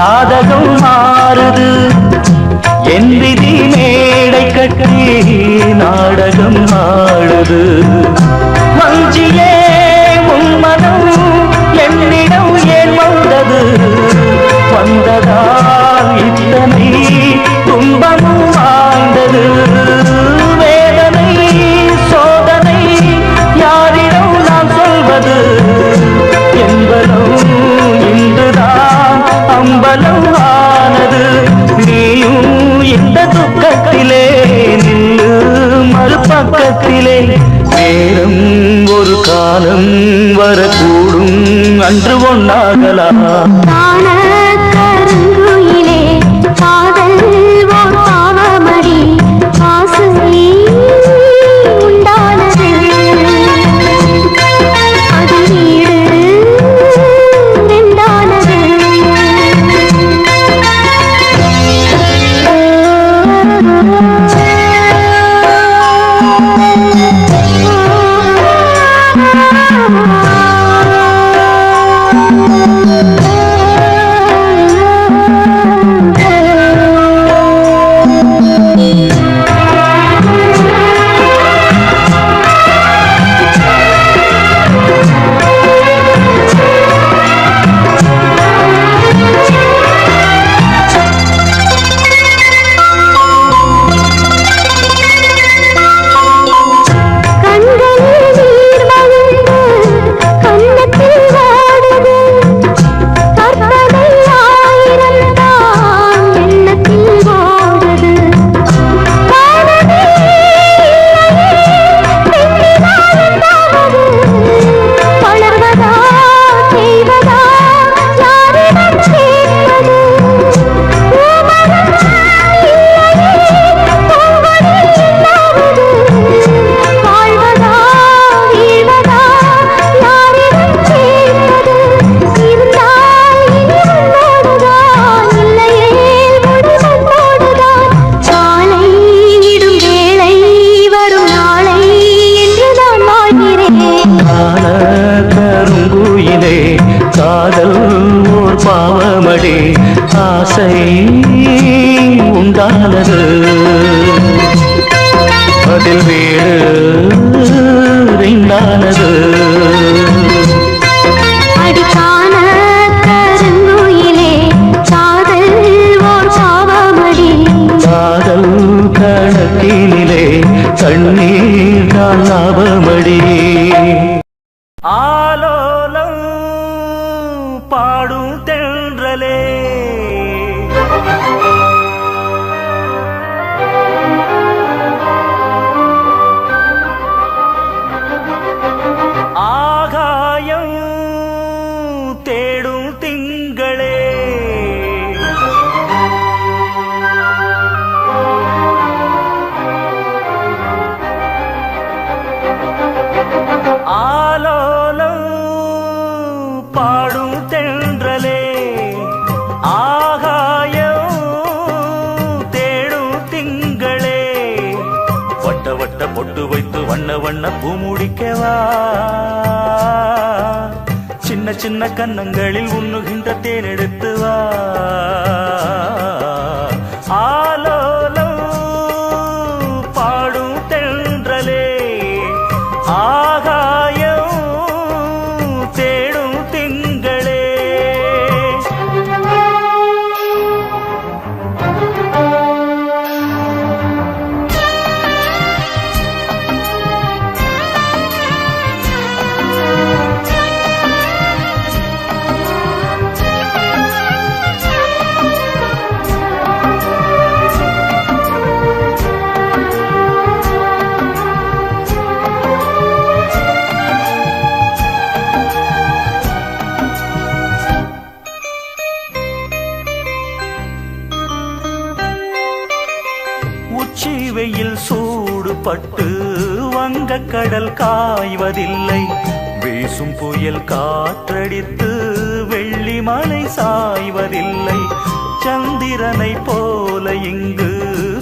ஜாதகம் மாறுது என் விதி மேடை கட்டி நாடகம் ஆடுது வஞ்சியே உன் மனம் என்னிடம் ஏன் வந்தது வந்ததால் இத்தனை துன்பமும் வாழ்ந்தது வேதனை சோதனை யாரிடம் நான் சொல்வது என்பதும் இன்றுதான் அம்பலம் ஆனது நீயும் இந்த துக்கத்திலே நின்று மறுபக்கத்திலே நேரம் ஒரு காலம் வரக்கூடும் அன்று ஒன்னாகலாம் காதல் ஓர் பாவமடி ஆசை உண்டானது அதில் வீடு அடிக்கான கருங்குயிலே காதல் ஓர் பாவமடி காதல் கணக்கினிலே கண்ணீர் தான் லாபமடி ஆலோலம் பாடும் தென்றலே ஆகாயம் தேடும் திங்களே ஆலோலம் பாடும் தென்றலே ஆகாயம் தேடும் திங்களே வட்ட வட்ட பொட்டு வைத்து வண்ண வண்ண பூ முடிக்கவா சின்ன சின்ன கன்னங்களில் உண்ணுகின்ற தேனெடுத்து வா ஆலோலம் பாடும் தென்றலே ஆகாயம் தேடும் திங்களே உச்சி வெயில் சூடுபட்டு வங்கக் கடல் காய்வதில்லை வீசும் புயல் காற்றடித்து வெள்ளி மலை சாய்வதில்லை சந்திரனை போல இங்கு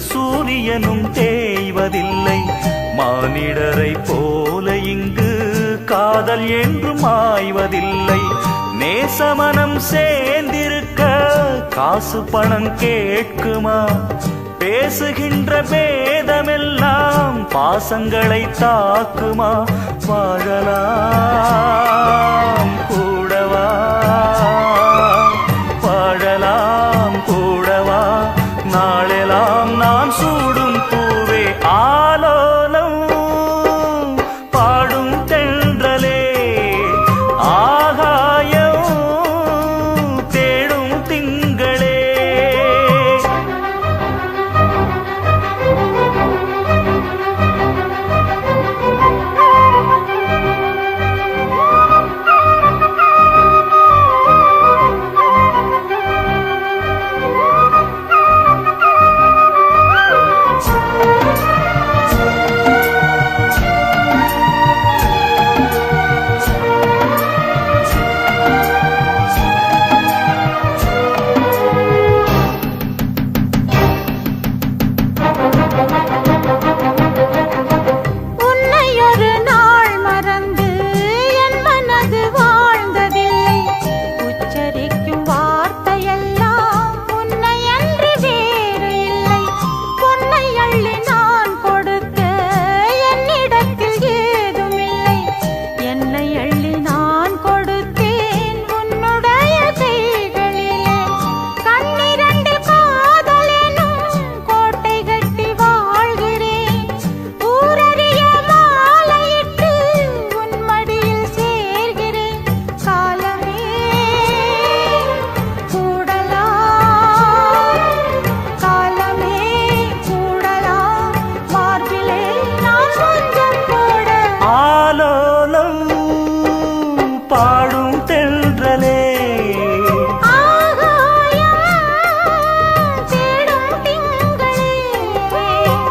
சூரியனும் தேய்வதில்லை மானிடரை போல இங்கு காதல் என்றும் ஆய்வதில்லை நேசமனம் சேர்ந்திருக்க காசு பணம் கேட்குமா? பேசுகின்ற பேதமெல்லாம் பாசங்களை தாக்குமா? வாழலாம் கூடவா, வாழலாம் கூடவா, நாளெல்லாம் நான் சூடும் பூவே ஆலோலம் பாடும் தென்றலே, ஆகாயம் தேடும் திங்களே. பாடும் தென்றலே,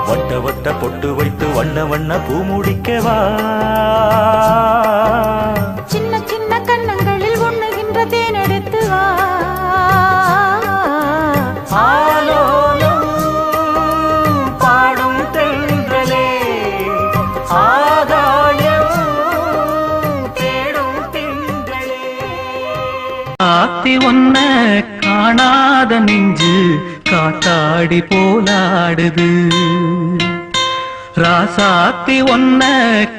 வட்ட வட்ட பொட்டு வைத்து வண்ண வண்ண பூ முடிக்கவா? சின்ன சின்ன கன்னங்களில் உண்ணுகின்ற தேனெடுத்து வா. ஆலோலம் பாடும் தென்றலே, ஆகாயம் தேடும் திங்களே. ஆத்தி ஒன்ன காணாத நெஞ்சு காத்தாடி போலாடுது, ராசாத்தி ஒன்ன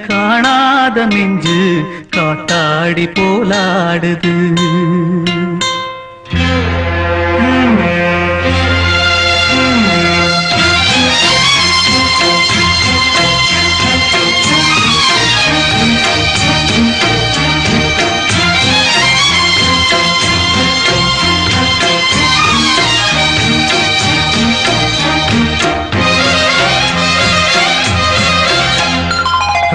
காணாத நெஞ்சு காத்தாடி போலாடுது.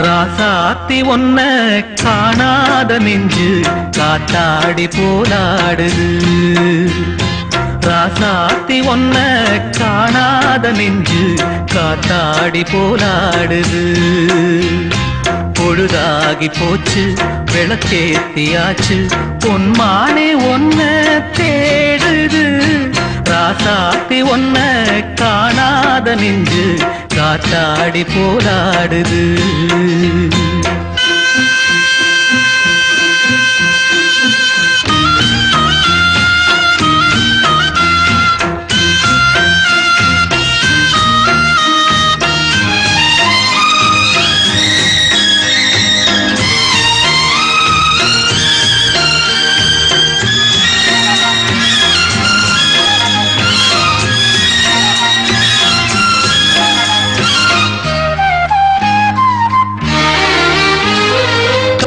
ராசாத்தி ஒன்ன காணாத நெஞ்சு காத்தாடி போலாடுது, ராசாத்தி ஒன்ன காணாத நெஞ்சு காத்தாடி போலாடுது. பொழுதாகி போச்சு விளக்கேத்தியாச்சு, பொன்மானே ஒன்ன தேடுது, ராசாத்தி ஒன்ன காணாத நெஞ்சு காத்தாடி போலாடுது.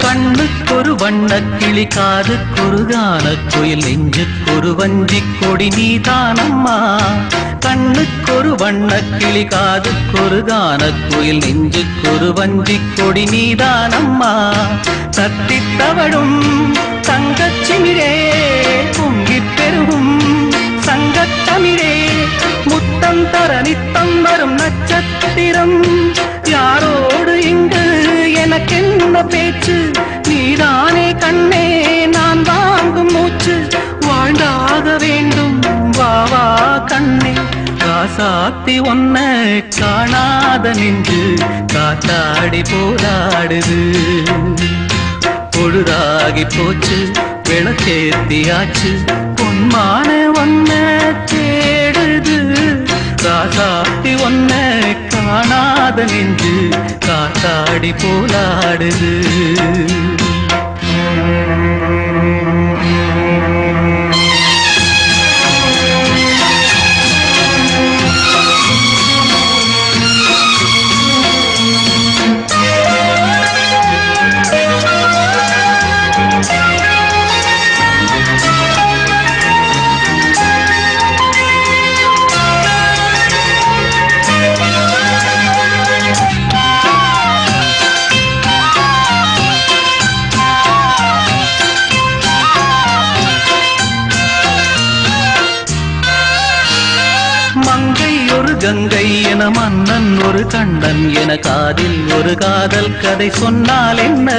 கண்ணுக்கொரு வண்ணக்கிளி காதுக்கொரு கானக்குயில் நெஞ்சுக்கொரு வஞ்சிக் கொடி நீதானம்மா, கண்ணுக்கொரு வண்ணக்கிளி காதுக்கொரு கானக்குயில் நெஞ்சுக்கொரு வஞ்சிக் கொடி நீதானம்மா. தத்தித் தவழும் தங்கச்சிமிழே பொங்கிப் பெருகும் சங்கத்தமிழே, முத்தம் தர நித்தம் வரும் நட்சத்திரம், யாரோடு இங்கு எனக்கென்ன பேச்சு, நீதானே கண்ணே நான் வாங்கும் மூச்சு, வாழ்ந்தாக வேண்டும் வா வா கண்ணே. ராசாத்தி ஒன்ன காணாத நெஞ்சு காத்தாடி போராடுது, பொழுதாகி போச்சு விளக்கேத்தியாச்சு, பொன்மான ஒன்ன தேடுது ராசாத்தி ஒன்ன காணாத நெஞ்சு காத்தாடி போலாடுது மங்கை ஒரு கங்கை என மன்னன் ஒரு கண்ணன் என காதில் ஒரு காதல் கதை சொன்னால் என்ன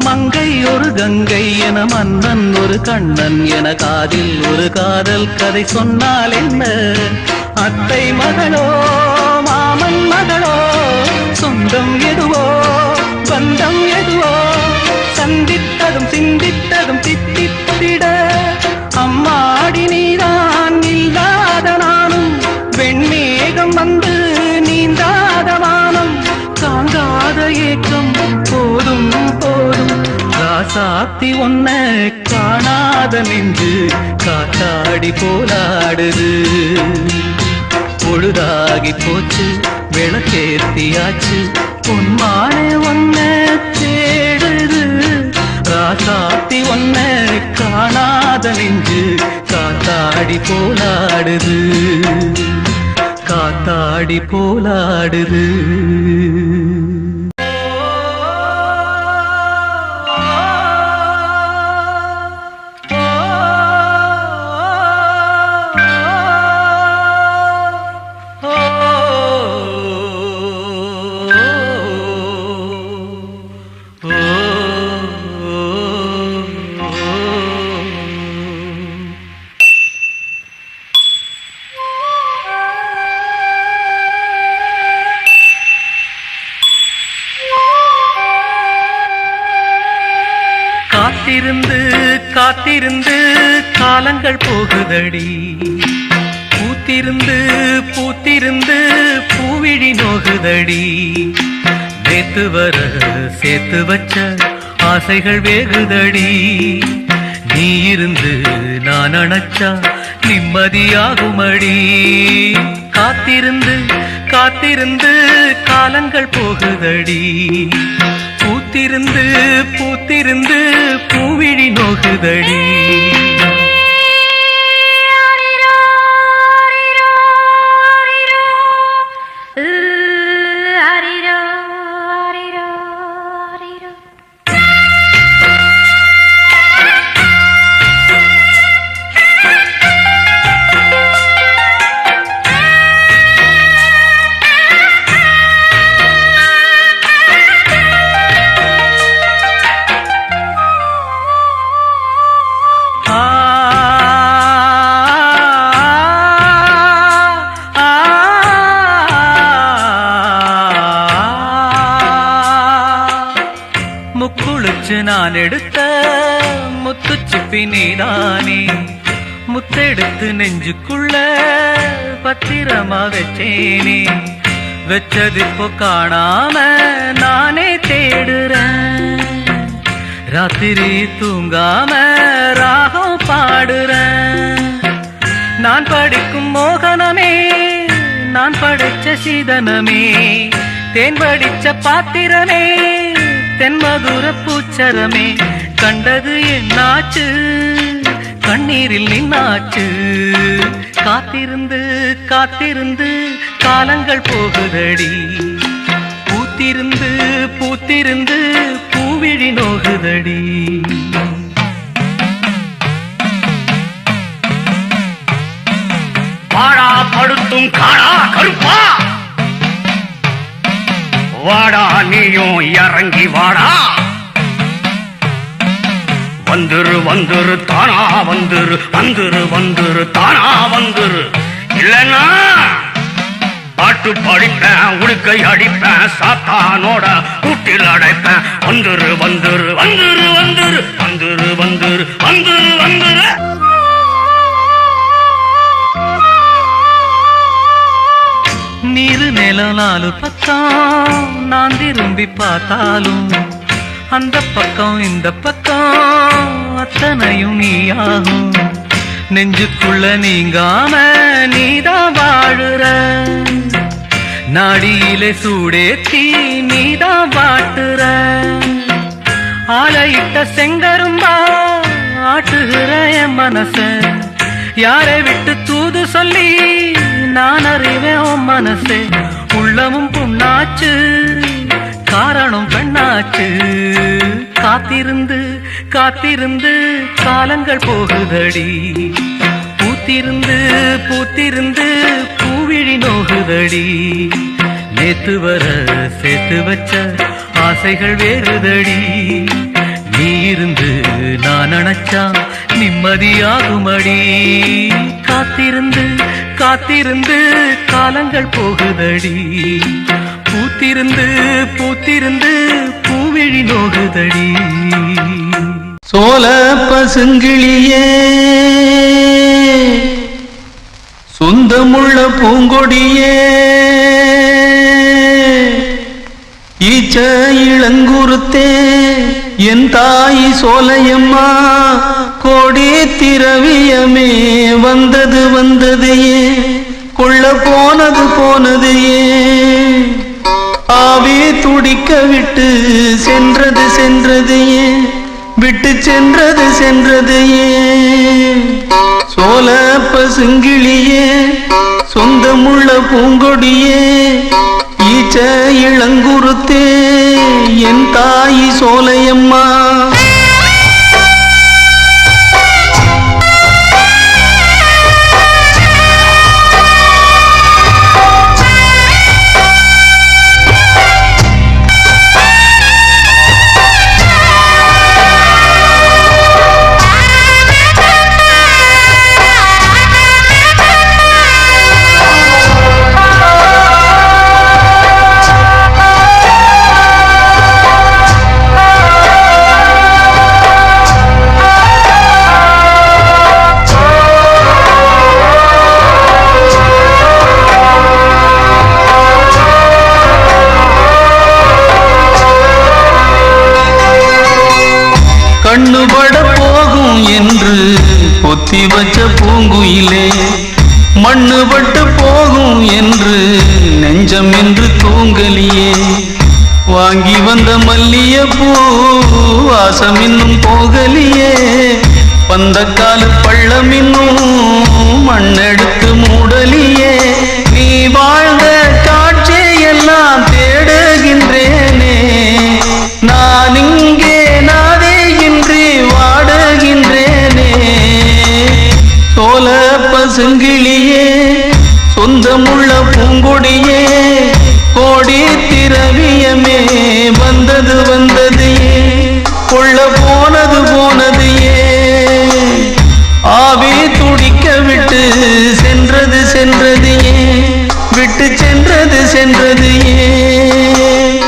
மங்கை ஒரு கங்கை என மன்னன் ஒரு கண்ணன் என காதில் ஒரு காதல் கதை சொன்னால் என்ன அத்தை மகளோ மாமன் மகளோ சொந்தம் எதுவோ பந்தம் எதுவோ சந்தித்ததும் சிந்தித்ததும் தித்தித்திட அம்மாடி நீதான் இல்லாத நானும் வெண்மேகம் வந்து நீந்தாத வானம் தாங்காத ஏக்கம் போதும் போதும் ராசாத்தி ஒன்ன காணாத நெஞ்சு காத்தாடி போலாடுது பொழுதாகி போச்சு விளக்கேத்தியாச்சு பொன்மானே ஒன்ன தேடுது ராசாத்தி ஒன்ன காணாத நெஞ்சு காத்தாடி போலாடுது காத்தாடி போலாடுது காத்திருந்து காத்திருந்து காலங்கள் போகுதடி பூத்திருந்து பூத்திருந்து பூவிழி நோகுதடி நேத்து வர சேர்த்து வச்ச ஆசைகள் வேகுதடி நீ இருந்து நான் அணைச்சா நிம்மதியாகுமடி காத்திருந்து காத்திருந்து காலங்கள் போகுதடி பூத்திருந்து பூத்திருந்து பூவிழி நோகுதடி முக்குளிச்சு நான் எடுத்த முத்துச்சிப்பி நீதானே முத்தெடுத்து நெஞ்சுக்குள்ள பத்திரமா வச்சேனே வச்சது இப்போ காணாம நானே தேடுறேன் ராத்திரி தூங்காம ராகம் பாடுறேன் நான் படிக்கும் மோகனமே நான் படைச்ச சீதனமே தேன் படிச்ச பாத்திரமே தென்மதுர பூச்சரமே கண்டது என்னாச்சு கண்ணீரில் நின்னாச்சு காத்திருந்து காத்திருந்து காலங்கள் போகுதடி பூத்திருந்து பூத்திருந்து பூவிழி நோகுதடி வாடா படுத்தும் காடா கருப்பா வாடா நீயும் இறங்கி வாடா வந்துரு வந்துரு தானா வந்துரு வந்துரு வந்துரு தானா வந்துரு இல்லன்னா பாட்டு படிப்பேன் உடுக்கை அடிப்பேன் சாத்தானோட கூட்டில் அடைப்பேன் வந்துரு வந்துரு வந்துரு வந்துரு வந்துரு வந்துரு வந்துரு வந்துரு நாலு பக்கம் நான் திரும்பி பார்த்தாலும் அந்த பக்கம் இந்த பக்கம் அத்தனையும் நீயாகும். நெஞ்சுக்குள்ள நீங்காம நீதான் வாழுற, நாடியிலே சூடேத்தி நீதான் வாட்டுற. ஆளையிட்ட செங்கரும்பா ஆட்டுகிற என் மனச, யாரை விட்டு தூது சொல்லி நான் அறிவேன் உன் மனசே. உள்ளமும் புண்ணாச்சு காரணம் பெண்ணாச்சு, காத்திருந்து காத்திருந்து காலங்கள் போகுதடி. பூத்திருந்து பூத்திருந்து பூவிழி நோகுதடி. நேத்து வர சேர்த்து வச்ச ஆசைகள் வேறுதடி. நீ இருந்து நான் நினைச்சா நிம்மதியாகுமடி. காத்திருந்து காத்திருந்து காலங்கள் போகுதடி. பூத்திருந்து பூத்திருந்து பூவிழி நோகுதடி. சோல பசுங்கிளியே சொந்தமுள்ள பூங்கொடியே, ஈச்ச இளங்குருத்தே என் தாய் சோலையம்மா. கோடி திரவியமே வந்தது வந்தது ஏன், கொள்ள போனது போனது ஏன், ஆவி துடிக்க விட்டு சென்றது சென்றது ஏன், விட்டு சென்றது சென்றது ஏன். சோல பசுங்கிளியே சொந்தமுள்ள பூங்கொடியே, ஈச்ச இளங்குருத்தே என் தாய் சோலையம்மா. கண்ணுபட போகும் என்று பொத்தி வச்ச பூங்குயிலே, மண்ணுபட்டு போகும் என்று நெஞ்சம் என்று தூங்கலியே. வாங்கி வந்த மல்லியப்பூ வாசம் இன்னும் போகலியே, பந்தக்காலு பள்ளம் இன்னும் மண்ணெடுத்து மூடலியே. நீ வாழ்ந்த காட்சியெல்லாம் தேடுகின்றேனே, நான் இங்கே வாடுகின்றேனே. சோல பசுங்கிளியே சொந்தமுள்ள பூங்கொடியே, கோடி திரவியமே வந்தது வந்தது ஏன், கொள்ள போனது போனது ஏன், ஆவி துடிக்க விட்டு சென்றது சென்றது ஏன், விட்டு சென்றது சென்றது ஏன்.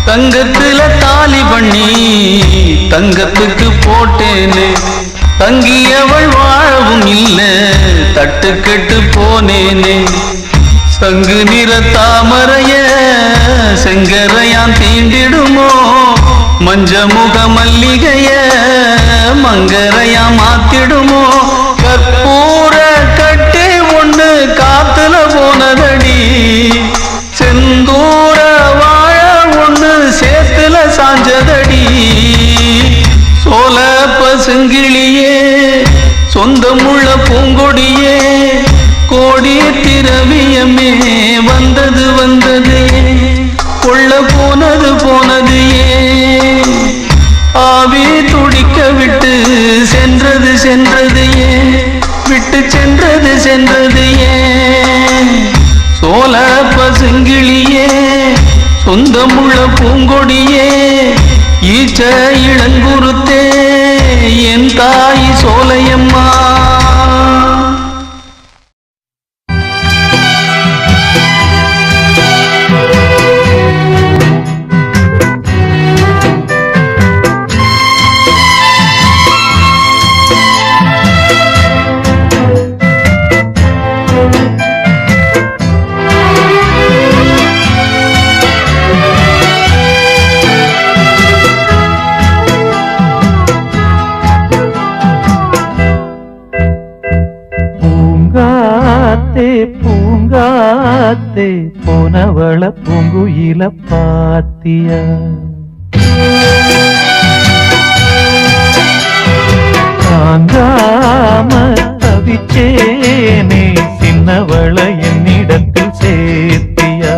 தங்கத்துல தாலி பண்ணி தங்கத்துக்கு போட்டேனே, தங்கியவள் வாழவும் இல்ல தட்டு கெட்டு போனேனே. சங்கு நிற தாமரைய செங்கரையான் தீண்டிடுமோ, மஞ்ச முக மல்லிகைய மங்கரையா மாத்திடுமோ. கற்பூர கட்டி ஒண்ணு காத்துல போனதடி, செந்தூர வாழ ஒண்ணு சேத்துல சாஞ்சதடி. சோல பசுங்கிளியே சொந்தமுள்ள பூங்கொடியே, கோடி திரவியமே வந்தது வந்தது. போனது போனது ஏன் ஆவி துடிக்க விட்டு சென்றது சென்றது ஏன் விட்டு சென்றது சென்றது ஏன் சோல பசுங்கிளியே சொந்தமுள்ள பூங்கொடியே ஈச்ச இளங்குருத்தே என் தாய் சோலையம்மா பூங்காத்தே போனவள பூங்குயில பாத்தியா தாங்காம தவிச்சேனே சின்னவள என்னிடத்தில் சேர்த்தியா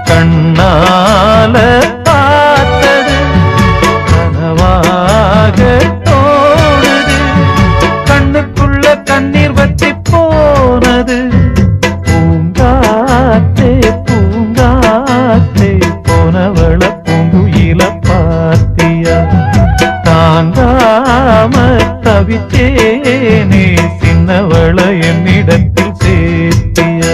கண்ணால பார்த்தது கனவாக தோணுது கண்ணுக்குள்ள கண்ணீர் வத்தி போனது பூங்காத்தே பூங்காத்தே போனவள பூங்குயில பாத்தியா தாங்காம தவிச்சேனே சின்னவள என்னிடத்தில் சேர்த்தியா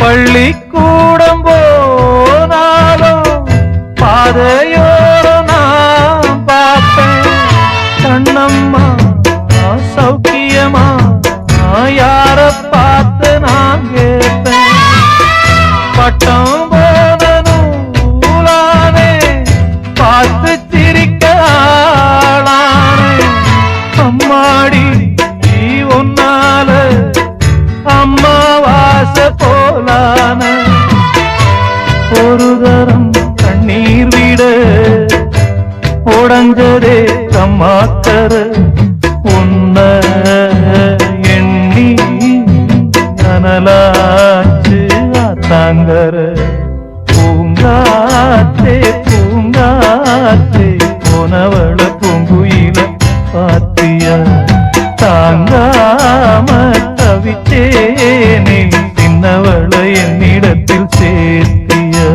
பள்ளிக்கூடம் போனாலும் பாதையோரம் நான் பார்ப்பேன் கண்ணம்மா சௌக்கியமா யார பார்த்து நான் கேட்பேன் பட்டம் போன நூலானே பார்த்து சிரிக்க ஆளானே அம்மாடி ஒன்னால அம்மாவாச போலான ஒரு தரம் கண்ணீர் விட உடஞ்சதே கம்மாக்கர உன்ன எண்ணி கனலாச்சு ஆத்தாங்கர பூங்காத்தே பூங்காத்தே போனவள பூங்குயில பாத்தியா தாங்காம தவிச்சேனே சின்னவள என்னிடத்தில் சேர்த்தியா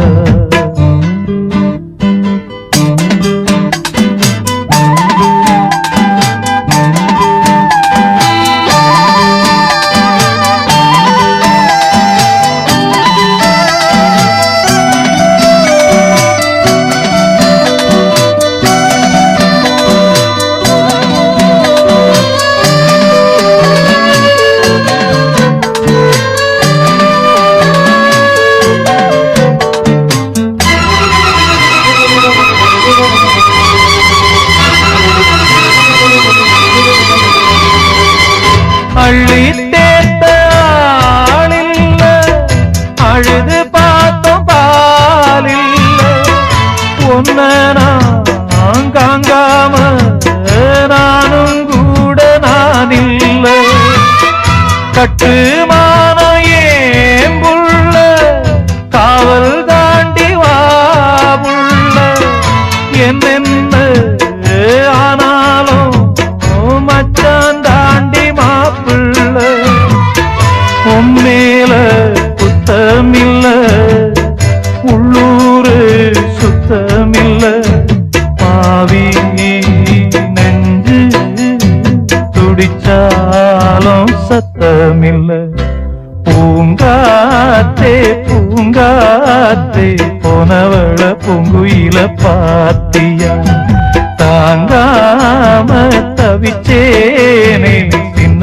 அள்ளி தேத்த ஆளில்ல அழுது பார்த்தோம் பாலில்ல ஒன்ன நான் காங்காம நானும் கூட நான் இல்ல கட்டுமான ஏம்புள்ள காவல் தாண்டி வாபுள்ள என்னென்ன ஆனாலும் மச்சான் தாண்டி மாப்பிள்ள உம்மேல குத்தமில்ல உள்ளூரு சுத்தமில்ல பாவி நெஞ்சு துடிச்சாலும் சத்தமில்ல பூங்காத்தே பூங்காத்தே போனவள பூங்குயில பாத்தியா தாங்காம தவிச்சேனே சின்ன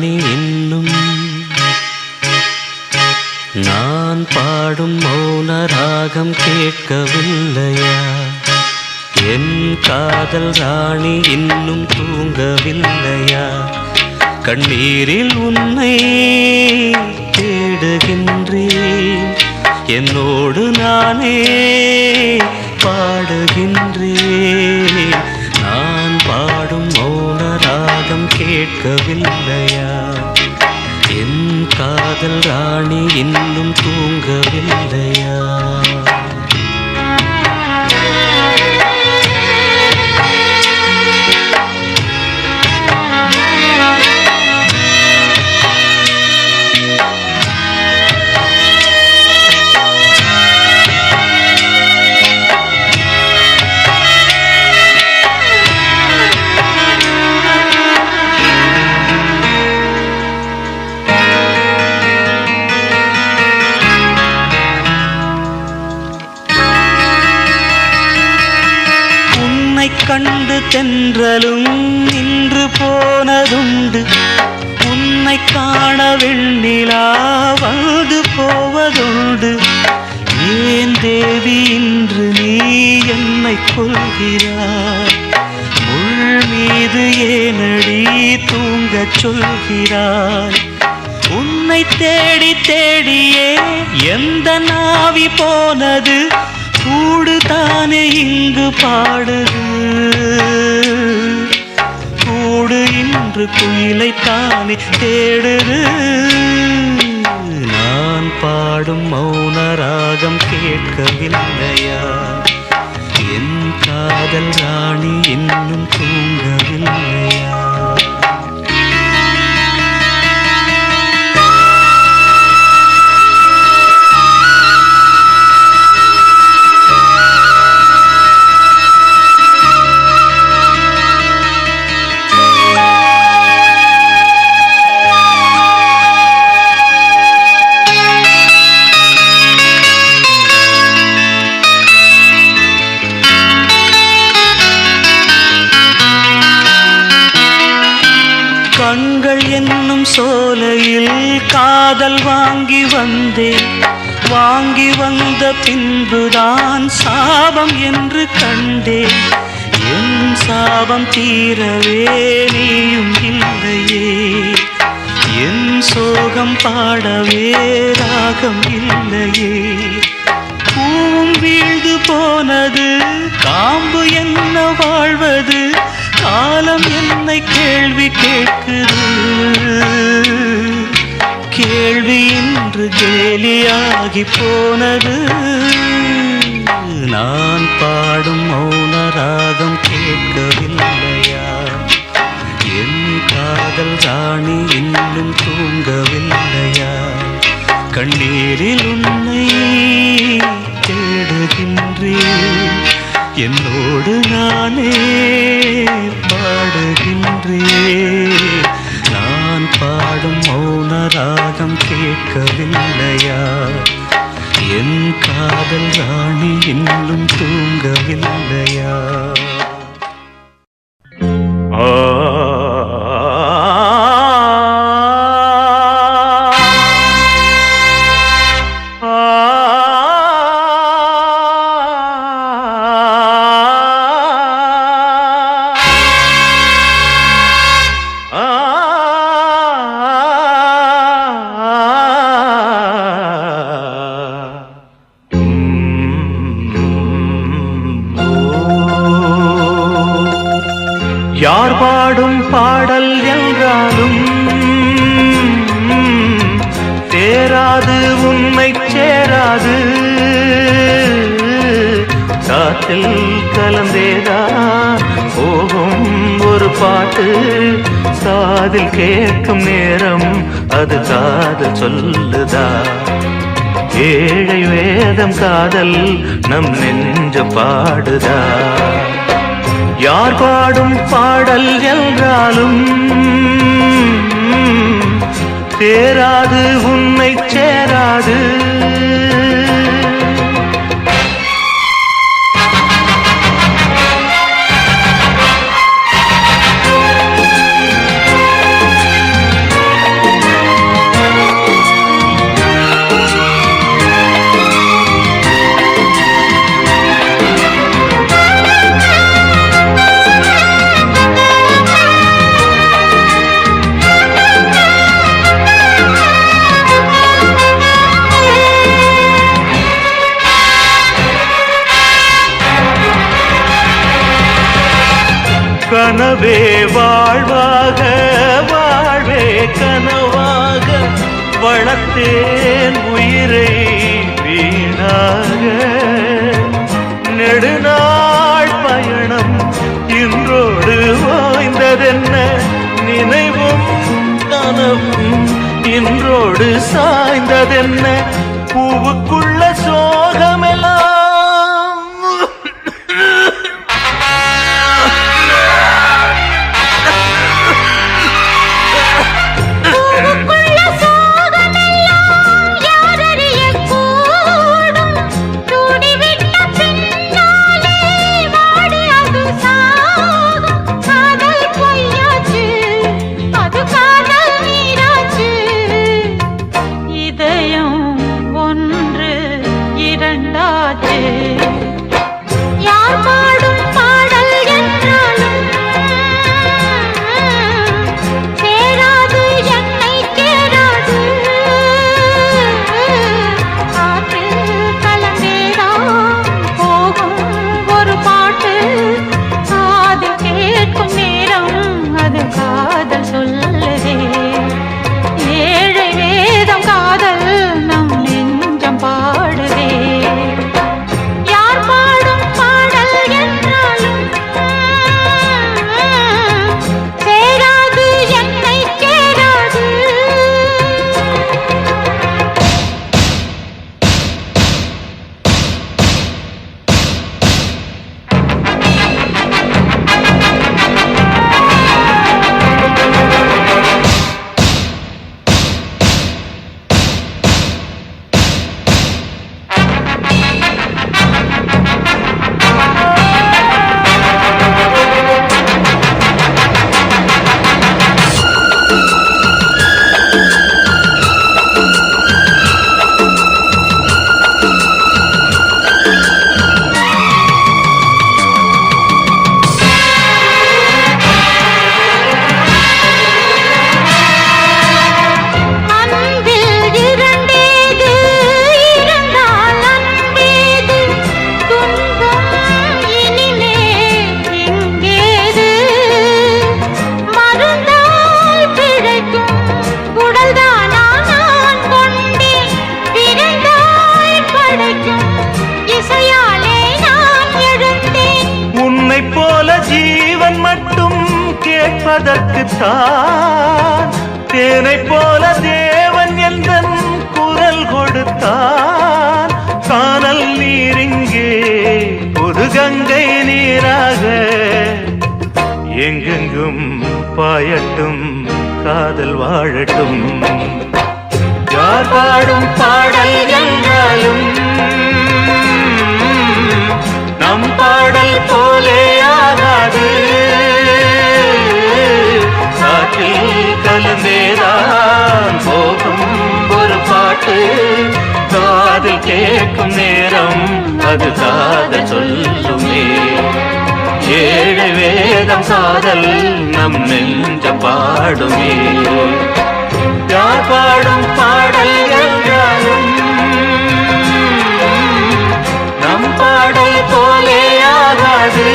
ராணி இன்னும் நான் பாடும் மௌன ராகம் கேட்கவில்லையா? என் காதல் ராணி இன்னும் தூங்கவில்லையா? கண்ணீரில் உன்னை தேடுகின்றேன், என்னோடு நானே பாடுகின்றேன். நான் பாடும் மௌன ராகம் கேட்கவில்லையா? என் காதல் ராணி இன்னும் தூங்கவில்லையா? கண்டு தென்றலும் நின்று போனதுண்டு, உன்னை காண வெண்ணிலா வந்து போவதுண்டு. ஏன் தேவி இன்று நீ என்னை கொள்கிறாய்? முள் மீது ஏனடி தூங்கச் சொல்கிறாய்? உன்னை தேடி தேடியே எந்த நாவி போனது? கூடு தானே இங்கு பாடுது, கூடு இன்று குயிலை தானே தேடுது. நான் பாடும் மௌன ராகம் கேட்கவில்லையா? என் காதல் ராணி இன்னும் தூங்கவில்லையா? கண்கள் என்னும் சோலையில் காதல் வாங்கி வந்தேன், வாங்கி வந்த பின்புதான் சாபம் என்று கண்டேன். என் சாபம் தீரவே நீயும் இல்லையே, என் சோகம் பாடவே ராகம் இல்லையே. பூவும் வீழ்ந்து போனது, காம்பு என்ன வாழ்வது? காலம் என்னை கேள்வி கேட்குது, கேள்வி இன்று கேலியாகி போனது. நான் பாடும் மௌன ராகம் கேட்கவில்லையா? என் காதல் ராணி இன்னும் தூங்கவில்லையா? கண்ணீரில் உன்னை தேடுகின்றேன், என்னோடு நானே பாடுகின்றேன். நான் பாடும் மௌன ராகம் கேட்கவில்லையா? என் காதல் ராணி இன்னும் தூங்கவில்லையா? யார் பாடும் பாடல் என்றாலும் சேராது, உன்னை சேராது. காற்றில் கலந்தேதா போகும் ஒரு பாட்டு, காதில் கேட்கும் நேரம் அது காதல் சொல்லுதா? ஏழை வேதம் காதல் நம் நெஞ்ச பாடுதா? யார் பாடும் பாடல் என்றாலும் சேராது, உன்னை சேராது. கனவே வாழ்வாக வாழ்வே கனவாக வளர்த்தேன் உயிரை வீணாக நெடுநாள் பயணம் இன்றோடு ஓய்ந்ததென்ன நினைவும் கனவும் இன்றோடு சாய்ந்ததென்ன பூவுக்குள்ள சோகமெல்லாம் கேட்பதற்குத்தான் தேனை போல தேவன் எந்தன் குரல் கொடுத்தான் கானல் நீரிங்கே புது கங்கை நீராக எங்கெங்கும் பாயட்டும் காதல் வாழட்டும் யார் பாடும் பாடல் என்றாலும் நம் பாடல் போலே ஆகாது கலந்தேதான் போகும் ஒரு பாட்டு காதில் கேட்கும் நேரம் அது காதல் சொல்லுமே ஏழு வேதம் காதல் நம் நெஞ்ச பாடுமே யார் பாடும் பாடல் என்றாலும் நம் பாடல் போலே ஆகாது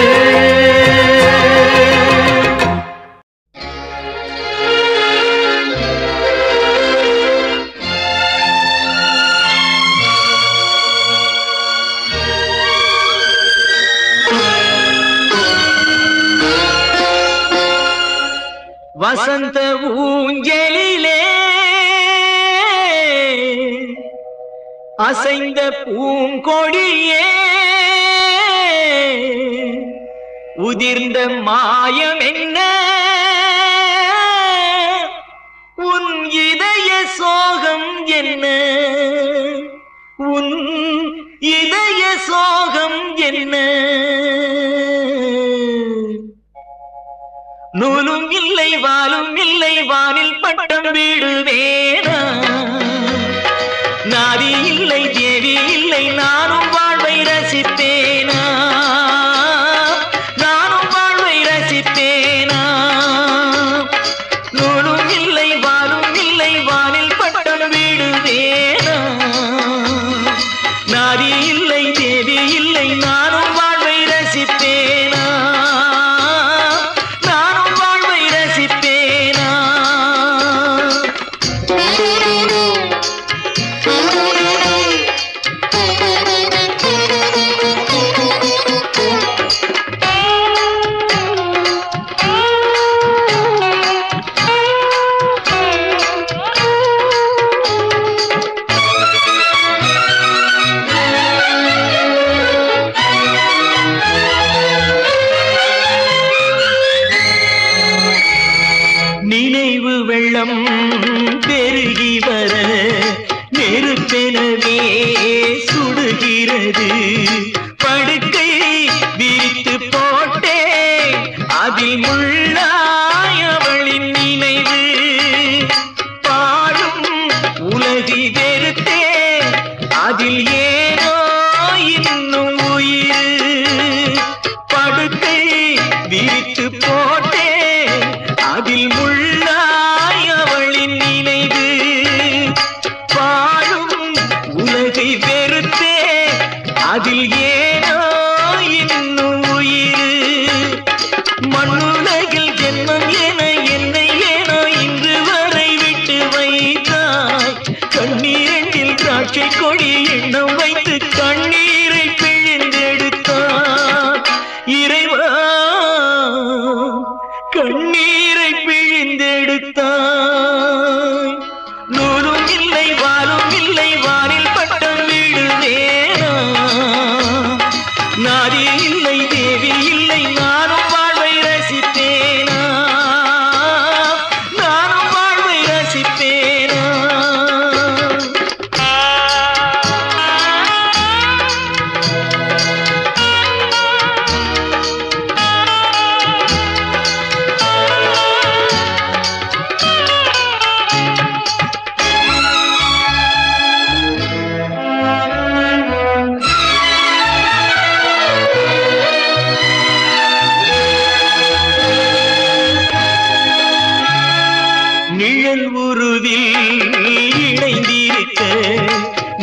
வசந்த ஊஞ்சலிலே அசைந்த பூங்கொடியே உதிர்ந்த மாயம் என்ன உன் இதய சோகம் என்ன உன் இதய சோகம் என்ன நூலும் இல்லை வாலும் இல்லை வானில் பட்டம் வீடுவேனா நாதி இல்லை தேவி இல்லை நானும் வாழ்வை ரசித்தேனா நானும் வாழ்வை ரசித்தேனா நூலும் இல்லை வாலும் இல்லை வானில் பட்டம் வீடுவேனா நாதி இல்லை தேவி இல்லை நானும் வாழ்வை ரசித்தேனா நெருப்பெனவே சுடுகிறது. படுக்கை விரித்து போட்டே அதில் முள்ளாய் அவளின் நினைவு. பாடும் உலகி வெறுத்தே அதில் ஏனோ இன்னும் உயிர். படுக்கை விரித்து போட்டே அதில் முள்ளாய் அவளின் நினைவு. பாடும் உலகை வெறுத்தே அதில் ஏனோ இன்னும் உயிர். மண்ணுலகில் ஜென்மம் என என்னை ஏனோ இன்று வரை விட்டு வைத்தாய். கண்ணீரில் திராட்சை கொடி எண்ணம் வைத்து கண்ணீரை பிழிந்தெடுத்தார். இறைவா கண்ணீரை பிழிந்தெடுத்தாய். நூலும் இல்லை வாலும் இல்லை வானில் பட்டம் விடுவேனா. நாதி இல்லை தேவி இல்லை நானும் வாழ்வை ரசித்தேனா. நானும் வாழ்வை ரசித்தேனா. நிழல் உருவில் இணைந்திருக்க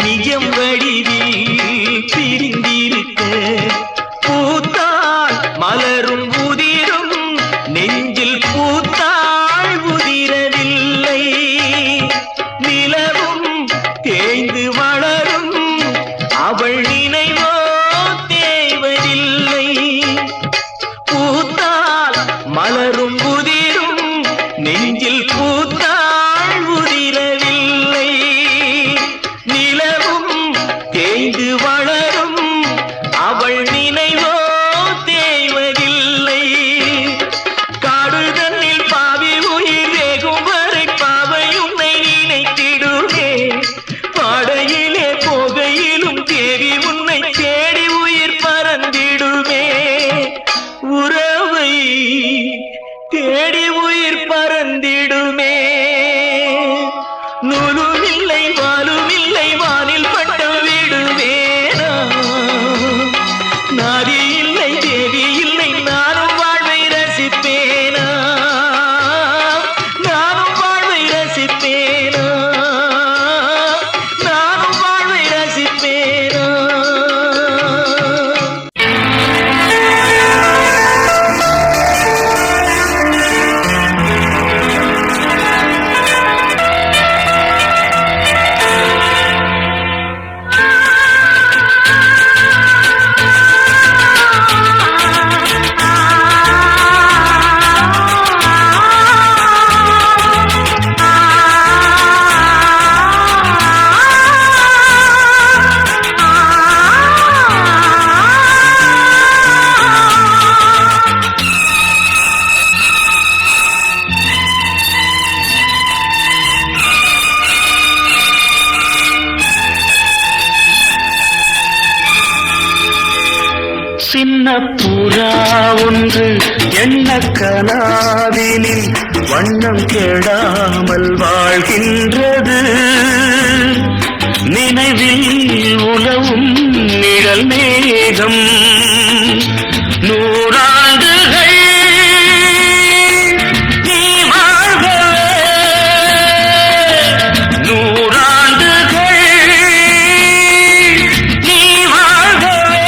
நிஜம் வடிவில் பிரிந்திருக்க. பூத்தாள் மலரும் உதிரும் நெஞ்சில் பூத்தாள் உதிரவில்லை. நிலவும் தேய்ந்து வளரும் அவள் நினைவோ தேவதில்லை. பூத்தாள் மலரும் உதிரும் நெஞ்சில் பூத்தாள் உதிரவில்லை. நிலவும் தேய்ந்து வளரும் அவள் நினைவோ தேய்வதில்லை. காடு தன்னில் பாவி உயிர் வேகும் வரை பாவை உன்னை நினைத்திடுமே. பாடையிலே போகையிலும் தேவி உன்னை தேடி உயிர் பறந்திடுமே. உறவை தேடி உயிர் பறந்திடுமே. நூலும் இல்லை வாலும் இல்லை வானில் பட்டம் விடுவேனா. நாதி இல்லை தேவி இல்லை நானும் வாழ்வை ரசிப்பேனா. நானும் வாழ்வை ரசிப்பேனா. நானும் வாழ்வை ரசிப்பேனா. சின்ன புறா ஒன்று எண்ண கனாவினில் வண்ணம் கெடாமல் வாழ்கின்றது. நினைவில் உலவும் நிழல் மேகம் நூறாண்டுகள் நீ வாழ்கவே. நூறாண்டுகள் நீ வாழ்கவே.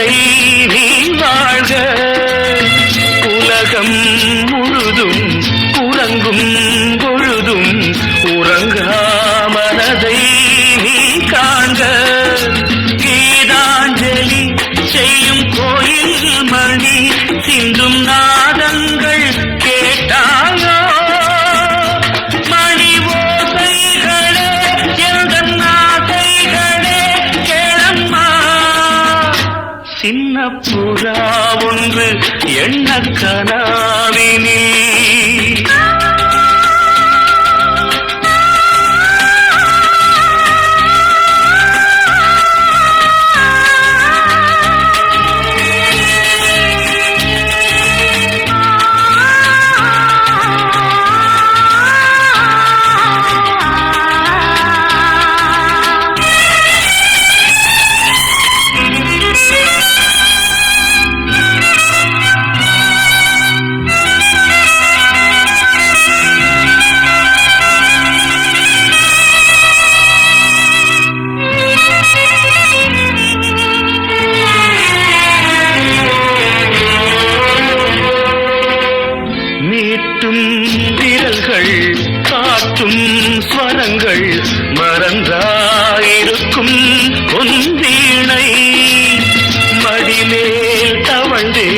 மனதை நீ வாழ்க உலகம் முழுதும் உறங்கும் பொழுதும் உறங்கா மனதை நீ காண்க கீதாஞ்சலி செய்யும் கோயில் மணி சிந்தும் நாதங்கள் கேட்டாயோ மணி ஓசைகளே எங்கள் நாசைகளே கேளம்மா சின்ன புறா ஒன்று எண்ண கனாவினி விரல்கள் காற்றும் ஸ்வரங்கள் மறந்தாயிருக்கும் பொன்வீணை மடிமேல் தவழ்ந்தே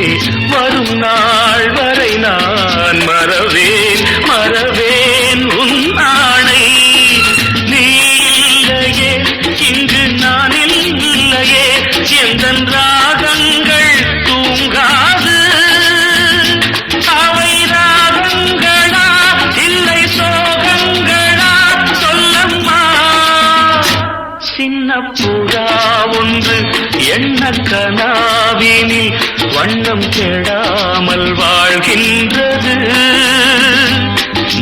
வரும் நாள் வரை நான் மறவேன் உன் ஆணை நீ இல்லையே இங்கு நான் இல்லையே எந்தன் ராகங்கள் தூங்காது சின்ன புறா ஒன்று எண்ண கனாவினில் வண்ணம் கெடாமல் வாழ்கின்றது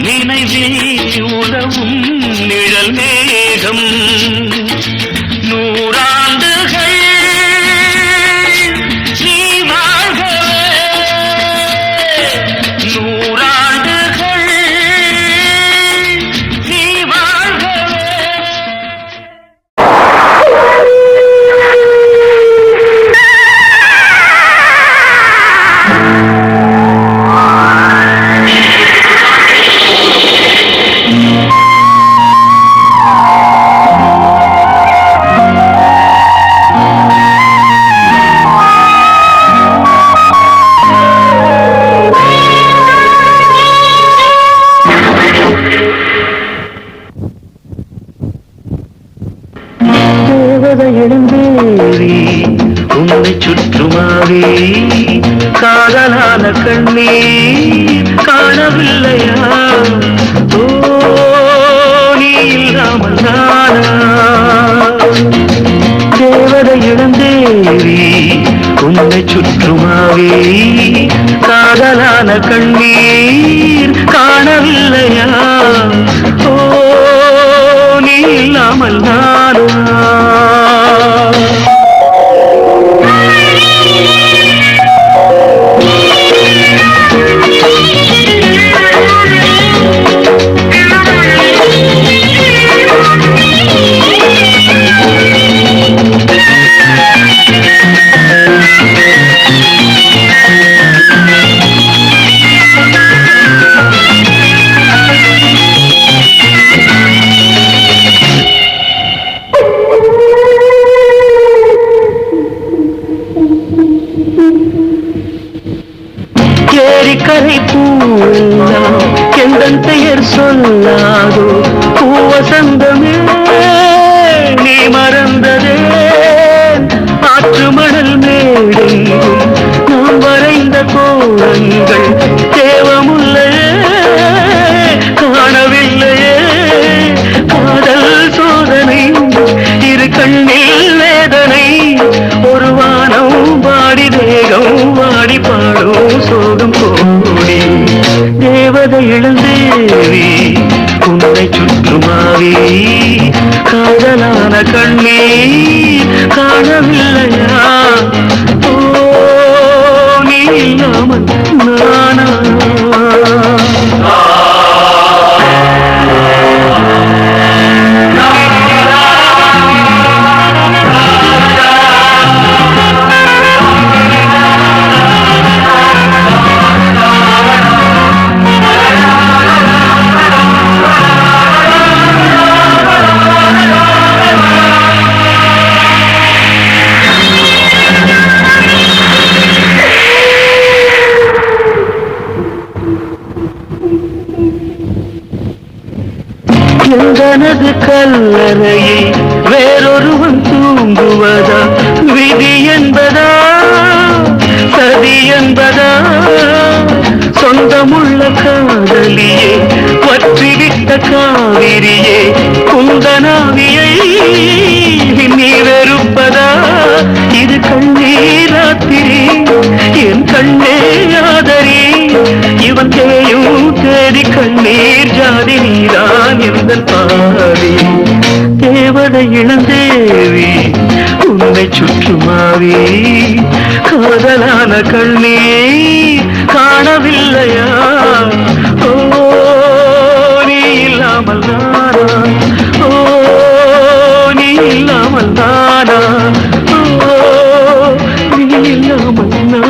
நினைவில் உலவும் நிழல் மேகம் நூறாண்டுகள் நீ வாழ்கவே நூறாண்டுகள் நீ வாழ்கவே எழுந்தேறி உன்னை சுற்றுமாவே காதலான கண்ணீர் காணவில்லையா ஓ நீ இல்லாமல் நானா தேவதை இழந்தேறி உன்னை சுற்றுமாவே காதலான கண்ணீர் காணவில்லையா ஓ நீ இல்லாமல் நானா கரை பூவெல்லாம் எந்தன் பெயர் சொல்லாதோ பூவசந்தமே நீ மறந்ததே ஆற்று மணல் மேடெங்கும் நாம் வரைந்த கோலங்கள் தேவமுல்லையே காணவில்லையே காதல் சோதனை இரு கண்ணில் வேதனை ஒரு வானம் வாடி தேகம் வாடி பாடும் சோகம் கோடி தேவதை இளந்தேவி உன்னை சுற்றுமாவே காதலான கண்ணீர் காணவில்லையா உந்தனது கல்லறையில் வேறொருவன் தூங்குவதா? விதி என்பதா சதி என்பதா? சொந்தமுள்ள காதலியே வற்றிவிட்ட காவிரியே குந்தனாவியை நீ வெறுப்பதா? இது கண்ணீர் ராத்திரி என் கண்ணே ஆதரி. இவன் தேயும் தேடி கண்ணீர் ஜாதி நீதான் எந்த பாதி. தேவதை இளந்தேவி உன்னை சுற்றுமாவி காதலான கண்ணீர் காணவில்லையா? ஓ நீ இல்லாமல் நானா? ஓ நீ இல்லாமல் நானா? ஓ நீ இல்லாமல் நானா?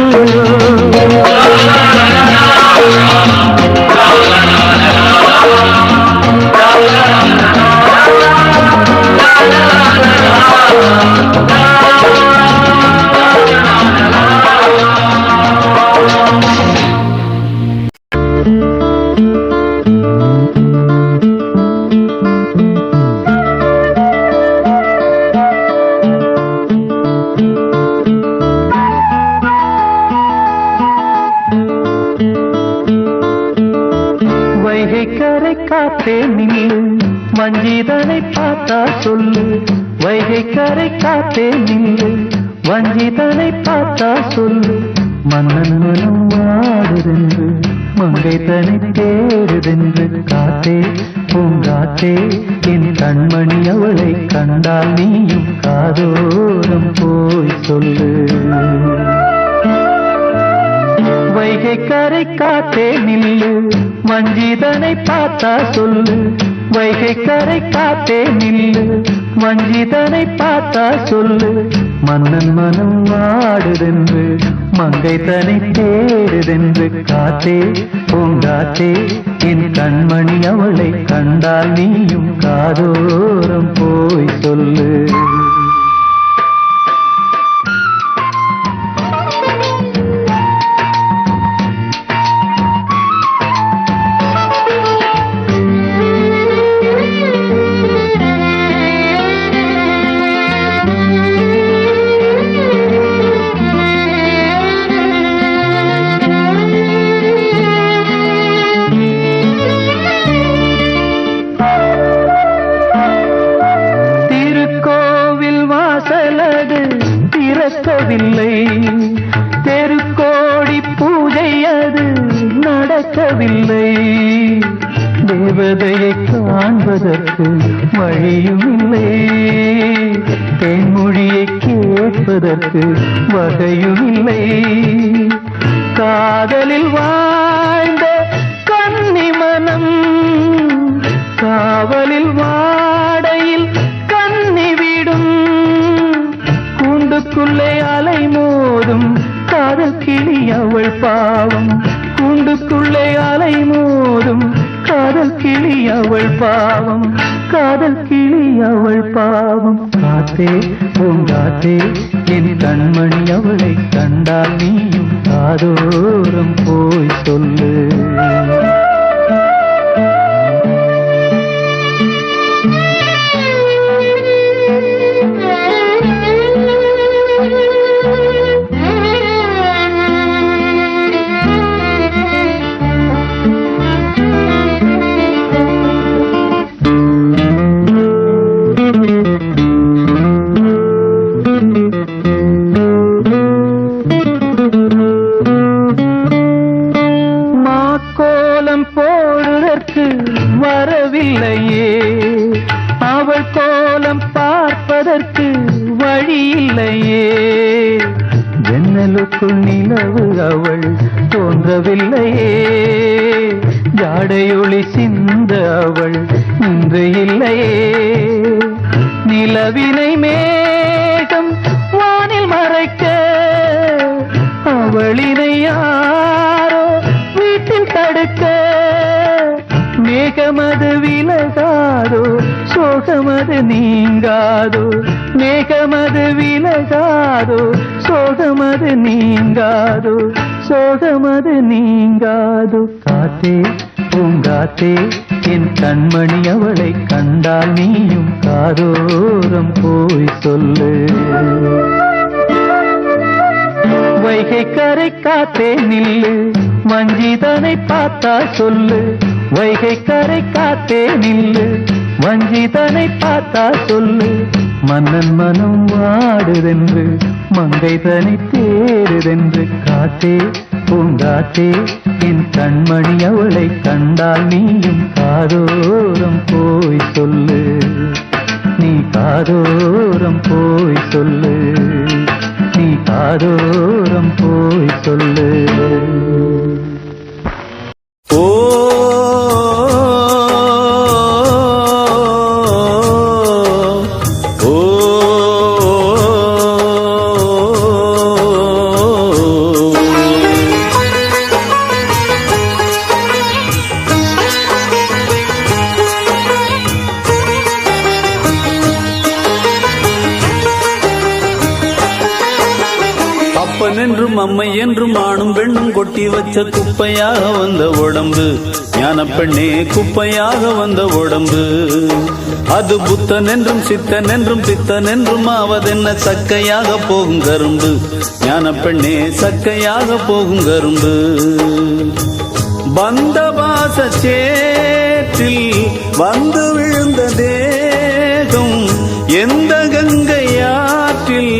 வஞ்சிதனை பார்த்தா சொல்லு, வைகை கரை காத்தே நில்லு. வஞ்சிதனை பார்த்தா சொல்லு, மன்னன் மனம் வாடுதென்று மங்கை தனி தேடுதென்று. காத்தே பூங்காத்தே என் கண்மணி அவளை கண்டால் நீயும் காதோரம் போய் சொல்லு. வைகை கரை காத்தே நில்லு, வஞ்சிதனை பார்த்தா சொல்லு. வைகை கரை காத்தே நில்லு, வஞ்சிதனை பார்த்தா சொல்லு. மன்னன் மனம் வாடுதென்று மங்கை தனி தேடுதென்று. காத்தே பூங்காத்தே என் கண்மணி அவளை கண்டால் நீயும் காதோரம் போய் சொல்லு. தெருக்கோடி பூஜை அது நடக்கவில்லை. தேவதையை காண்பதற்கு வழியும் இல்லை, தேன்மொழியை கேட்பதற்கு வகையும் இல்லை. காதலில் வாழ்ந்த கன்னி மனம் காவலில் வாடையில் கன்னி விடும். கூண்டுக்குள்ளே அலை மோதும் காதல் கிளி அவள் பாவம். கூண்டுக்குள்ளே அலை மோதும் காதல் கிளி அவள் பாவம். காதல் கிளி அவள் பாவம். காத்தே பூங்காத்தே என் கண்மணி அவளை கண்டால் நீயும் காதோரம் போய் சொல்லு. வரவில்லையே அவள் கோலம் பார்ப்பதற்கு வழி இல்லையே. ஜன்னலுக்குள் நிலவு அவள் தோன்றவில்லையே. ஜாடையொளி சிந்த அவள் இன்று இல்லையே. நிலவினை மேகம் வானில் மறைக்க அவளினை யாரோ வீட்டில் தடுக்க. மேகமது விலகாதோ சோகமது நீங்காதோ. மேகமது விலகாதோ சோகமது நீங்காதோ. சோகமது நீங்காதோ. காத்தே பூங்காத்தே என் கண்மணி அவளை கண்டால் நீயும் காதோரம் போய் சொல்லு. வைகை கரை காத்தே நில்லு, வஞ்சிதனை பார்த்தா சொல்லு. வைகை கரை காத்தே நில்லு, வஞ்சிதனை பார்த்தா சொல்லு. மன்னன் மனம் வாடுதென்று, மங்கை தனி தேடுதென்று. காத்தே பூங்காத்தே என் கண்மணி அவளை கண்டால் நீயும் காதோரம் போய் சொல்லு. நீ காதோரம் போய் சொல்லு, நீ காதோரம் போய் சொல்லு. ஓ அப்பன் என்றும் அம்மை என்றும் ஆணும் பெண்ணும் கொட்டி வச்ச குப்பையாக வந்த உடம்பு, ஞான பெண்ணே குப்பையாக வந்த உடம்பு. அது புத்தன் என்றும் சித்தன் என்றும் பித்தன் என்றும் ஆவதென்ன, சக்கையாக போகும் கரும்பு, ஞான பெண்ணே சக்கையாக போகும் கரும்பு. வந்த வாச சேற்றில் வந்து விழுந்த தேகம், எந்த கங்கையாற்றில்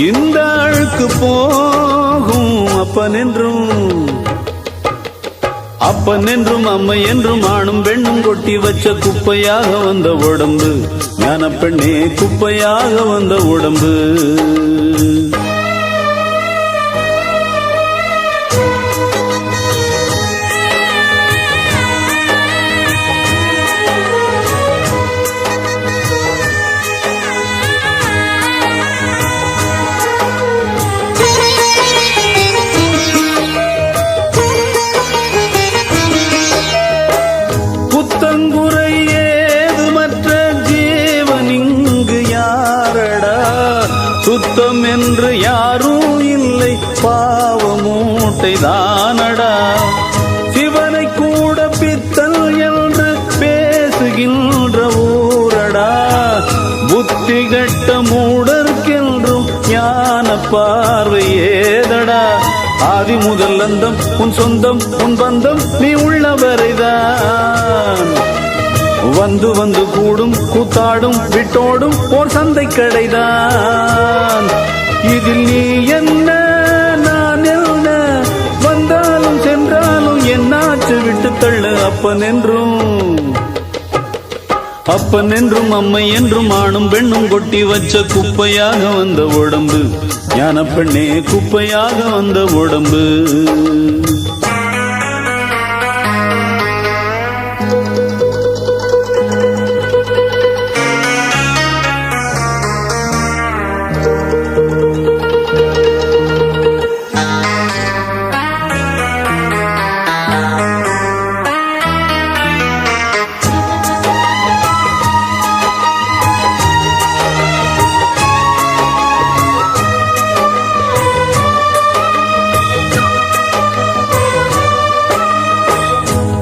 இந்த அழுக்கு போகும். அப்பன் என்றும் அம்மை என்றும் ஆணும் பெண்ணும் கொட்டி வச்ச குப்பையாக வந்த உடம்பு, ஞான பெண்ணே குப்பையாக வந்த உடம்பு. சுத்தம் என்று யாரும் இல்லை, பாவமூட்டை தானடா. சிவனை கூட பித்தல் என்று பேசுகின்ற ஊரடா. புத்தி கட்ட மூடர்க்கென்றும் ஞான பார்வை ஏதடா. ஆதி முதல் அந்தம் உன் சொந்தம், உன் பந்தம் நீ உள்ளவரைதான். வந்து வந்து கூடும் கூத்தாடும் விட்டோடும் ஓர் சந்தை கடைதான். இதில் நீ என்ன நான் என்ன, வந்தாலும் சென்றாலும் என்னாச்சு விட்டு தள்ளு. அப்பன் என்றும் அம்மை என்றும் ஆணும் பெண்ணும் கொட்டி வச்ச குப்பையாக வந்த உடம்பு, ஞான பெண்ணே குப்பையாக வந்த உடம்பு.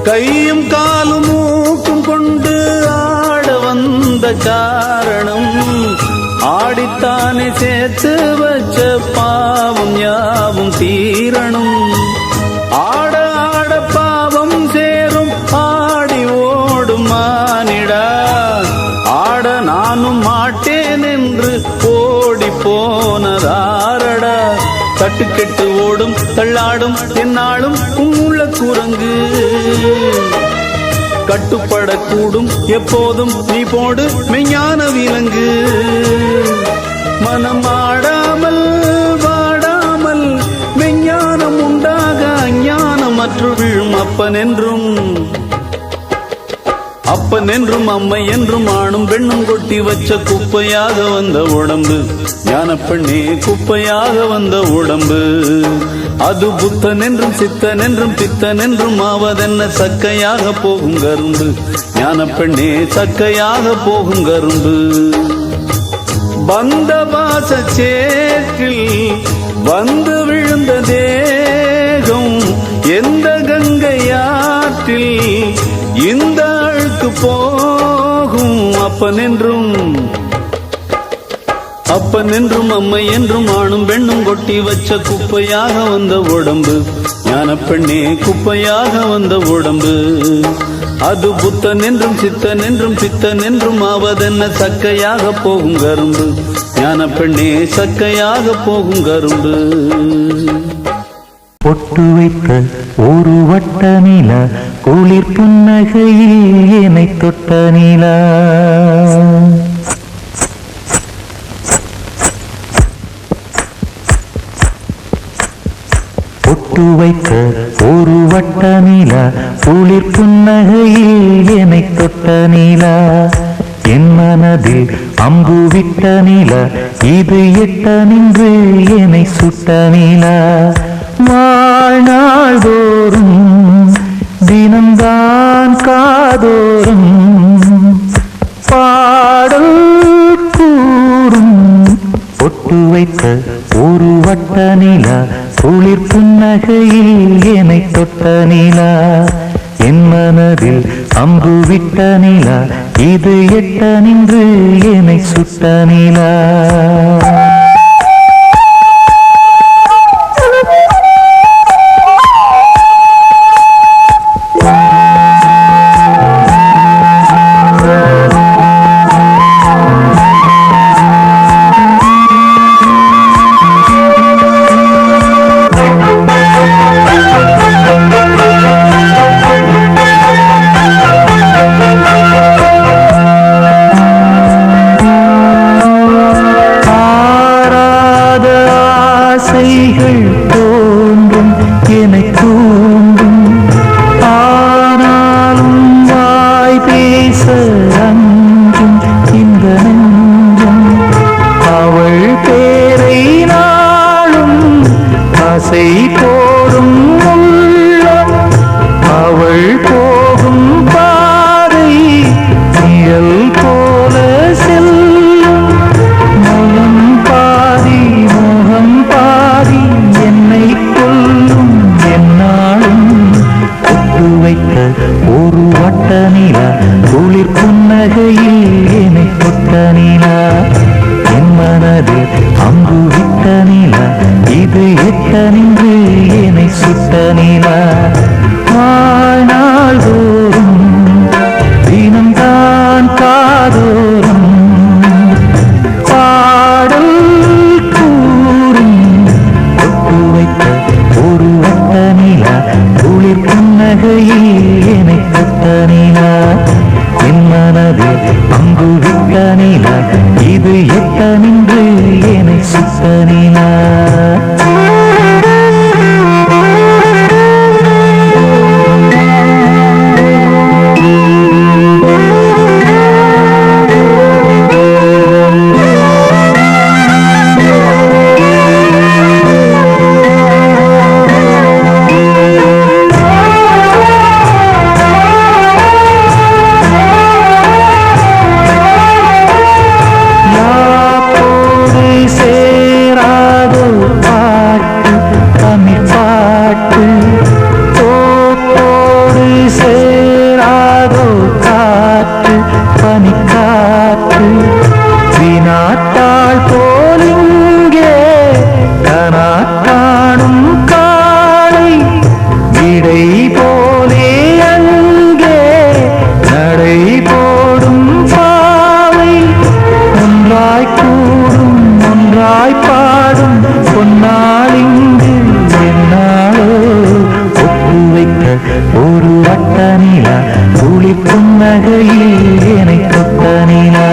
கையும் காலும் மூக்கும் கொண்டு ஆட வந்த காரணம், ஆடித்தானே சேர்த்து வச்ச பாவம் யாவும் தீரணும். ஆட ஆட பாவம் சேரும் ஆடி ஓடும் மானிடா. ஆட நானும் மாட்டேன் என்று ஓடி போனதாரடா. தட்டுக்கெட்டு ஓடும் தள்ளாடும் என்னாலும் உள்ள குரங்கு, கட்டுப்படக்கூடும் எப்போதும் நீ போடு மெய்ஞான விலங்கு. மனம் ஆடாமல் வாடாமல் மெய்ஞானம் உண்டாக அஞ்ஞானம் அற்று விழும். அப்பன் என்றும் அம்மை என்றும் ஆணும் பெண்ணும் கொட்டி வச்ச குப்பையாக வந்த உடம்பு, ஞான பெண்ணே குப்பையாக வந்த உடம்பு. அது புத்தன் என்றும் சித்தன் என்றும் பித்தன் என்றும் ஆவதென்ன, சக்கையாக போகும் கரும்பு, ஞான பெண்ணே சக்கையாக போகும் கரும்பு. வந்த வாச சேற்றில் வந்து விழுந்த தேகம், எந்த கங்கையாற்றில் இந்த அப்பன் என்றும் அம்மை என்றும் ஆணும் பெண்ணும் கொட்டி வச்ச குப்பையாக வந்த உடம்பு ஞான பெண்ணே குப்பையாக வந்த உடம்பு அது புத்தன் என்றும் சித்தன் என்றும் பித்தன் என்றும் ஆவதென்ன சக்கையாக போகும் கரும்பு ஞான பெண்ணே சக்கையாக போகும் கரும்பு பொட்டு வைத்த ஒரு வட்ட நிலா குளிர் புன்னகையில் என்னை தொட்ட நிலா பொட்டு வைத்த ஒரு வட்ட நிலா குளிர் புன்னகையில் என்னை தொட்ட நிலா என் மனதில் அம்பு விட்ட நிலா இது எட்ட நின்று என்னை சுட்ட நிலா வாழ்நாள்தோறும் தினம்தான் காதோறும் பாடல் கூறும் பொட்டு வைத்த ஒரு வட்ட நிலா குளிர் புன்னகையில் என்னை தொட்ட நிலா என் மனதில் அம்பு விட்ட நிலா இது எட்ட நின்று என்னை சுட்ட நிலா தோன்றும் என்னை தூண்டும் ஆனாலும் வாய் பேச அஞ்சும் இந்த நெஞ்சம் அவள் பேரை நாளும் ஆசை போடும் உள்ளம் அவள் போகும் பாதை நிழல் போல செல்லும் மனம் பாதி மோகம் பாதி என்னை கொல்லும் என்னாலும் பொட்டு வைத்த ஒரு வட்ட நிலா குளிர் புன்னகையில் என்னை தொட்ட நிலா என் மனதில் அம்பு விட்ட நிலா இது எட்ட நின்று என்னை சுட்ட நிலா வாழ்நாள்தோறும் தினம்தான் காதோறும் பாடல் கூறும் பொட்டு வைத்த ஒரு வட்ட நிலா குளிர் புன்னகையில் என்னை தொட்ட நிலா என் மனதில் அம்பு விட்ட நிலா இது எட்ட நின்று என்னை சுட்ட நிலா பனிக்காற்று வினாட்டாள் போலிங்கே கனா காணும் காலை விடை போலே அங்கே நடை போடும் பாவை ஒன்றாய் கூடும் ஒன்றாய் பாடும் பொன்னாளிங்கு என்னாலோ ஒப்பு வைக்க ஒரு வட்ட நிலா குளிர் புன்னகையில் என்னை தொட்ட நிலா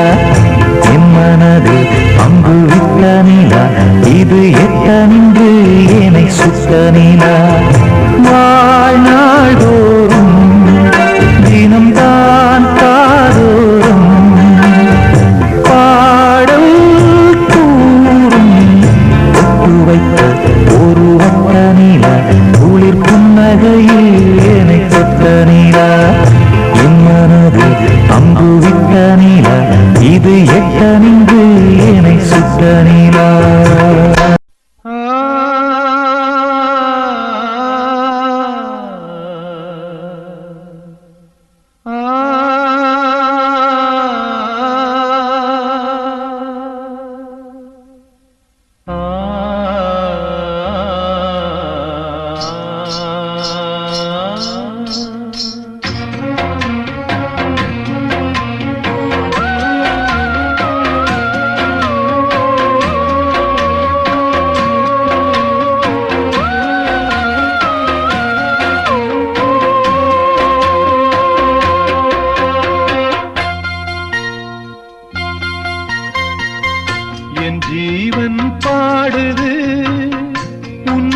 என் மனதில் அம்பு விட்ட நிலா இது எட்ட நின்று என்னை சுட்ட நிலா வாழ்நாள்தோறும் தினம்தான் காதோறும் பாடல் கூறும் பொட்டு வைத்த ஒரு வட்ட நிலா குளிர் புன்னகையில் என்னை தொட்ட நிலா என் மனதில் அம்பு விட்ட நிலா இது எட்ட நின்று என்னை சுட்ட நிலா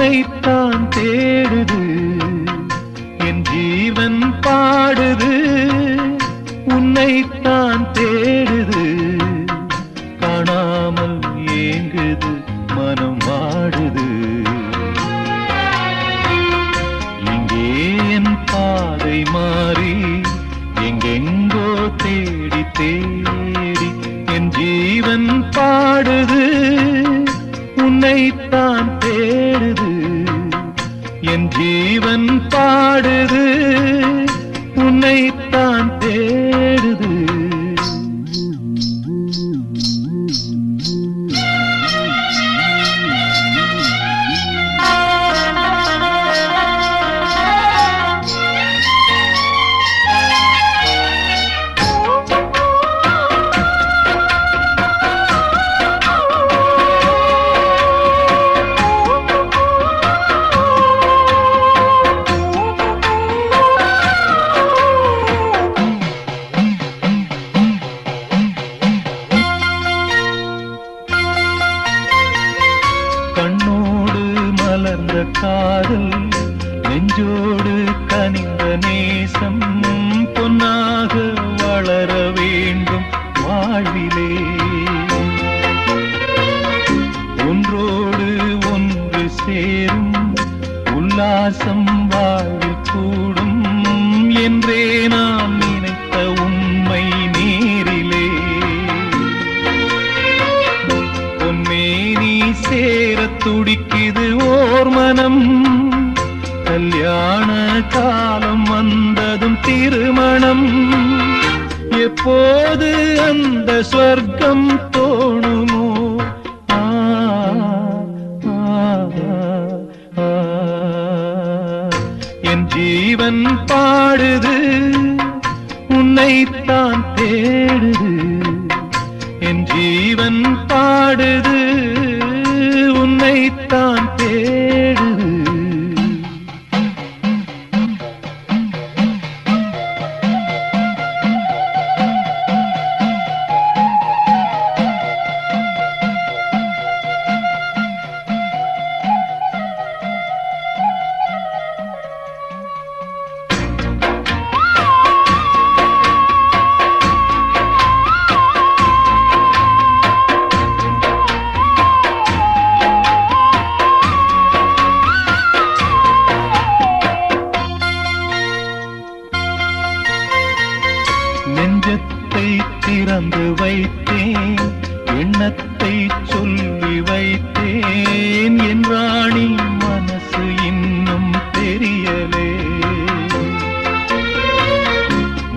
உன்னைத்தான் தேடுது என் ஜீவன் பாடுது உன்னைத்தான் தேடுது காணாமல் ஏங்குது மனம் வாடுது இங்கே என் பாதை மாறி எங்கெங்கோ தேடி தேடி என் ஜீவன் பாடுது உன்னைத்தான் தேடுது என் ஜீவன் பாடுது உன்னைத்தான் தேடுது கண்ணோடு மலர்ந்த காதல் நெஞ்சோடு கனிந்த நேசம் பொன்னாக வளர வேண்டும் வாழ்விலே ஒன்றோடு ஒன்று சேரும் உல்லாசம் வாழ்வில் கூடும் என்றே நான் நினைத்த உண்மை நேரிலே பொன்மேனி சேர துடிக்குது ஓர் மனம் கல்யாண காலம் வந்ததும் திருமணம் எப்போது அந்த ஸ்வர்க்கம் தோணுமோ ஆ, ஆ, ஆ. என் ஜீவன் பாடுது உன்னைத்தான் தேடுது என் ஜீவன் பாடுது உன்னைத்தான் தேடுது நெஞ்சத்தை திறந்து வைத்தேன் எண்ணத்தை சொல்லி வைத்தேன் என் ராணி மனசு இன்னும் தெரியலே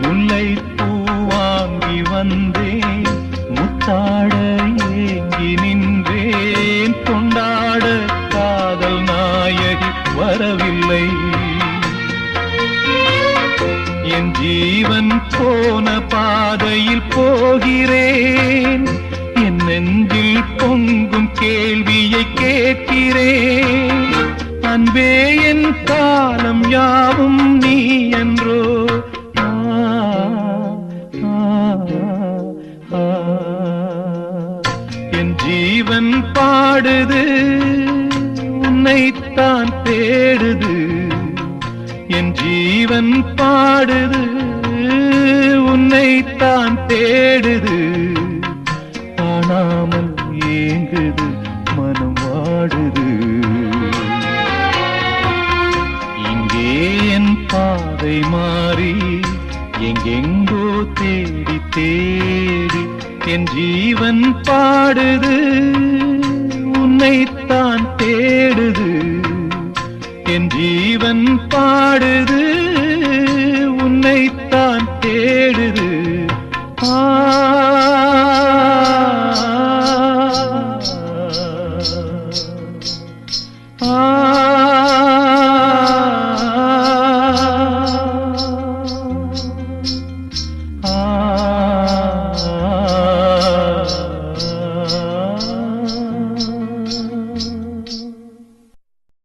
முல்லைப்பூ வாங்கி வந்தேன் முத்தாட ஏங்கி நின்றேன் கொண்டாட காதல் நாயகி வரவில்லை என் ஜீவன் போன பாதையில் போகிறேன் என் நெஞ்சில் பொங்கும் கேள்வியை கேட்கிறேன் அன்பே என் காலம் யாவும் நீ என்றோ ஆ, ஆ, ஆ. என் ஜீவன் பாடுது உன்னைத்தான் தேடுது என் ஜீவன் பாடுது உன்னைத்தான் தேடுது காணாமல் ஏங்குது மனம் வாடுது இங்கே என் பாதை மாறி எங்கெங்கோ தேடி தேடி என் ஜீவன் பாடுது உன்னைத்தான் தேடுது என் ஜீவன் பாடுது உன்னைத்தான் தேடுது ஆ, ஆ, ஆ.